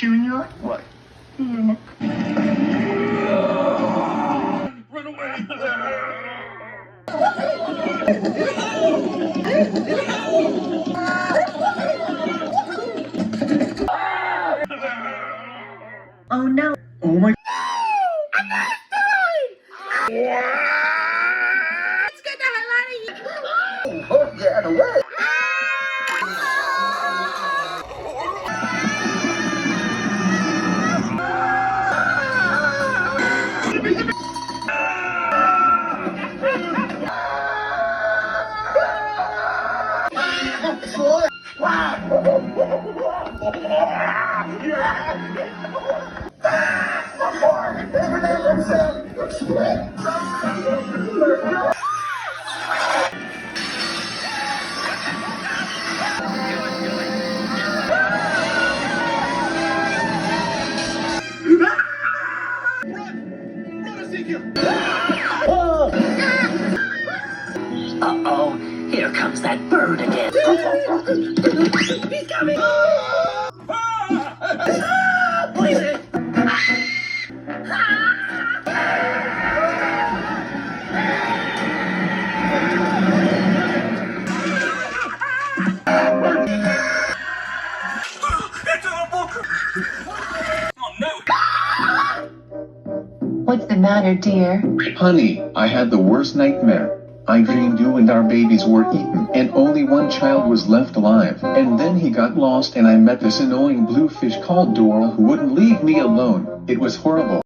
Junior? What? Yeah. Run away! Oh no. Oh my... Let's get the hell out of here. Oh, get away! Uh-oh, here comes that bird again. He's coming! Please! Into the book! Oh no! What's the matter, dear? Honey, I had the worst nightmare. I dreamed you and our babies were eaten, and only one child was left alive. And then he got lost and I met this annoying blue fish called Doral who wouldn't leave me alone. It was horrible.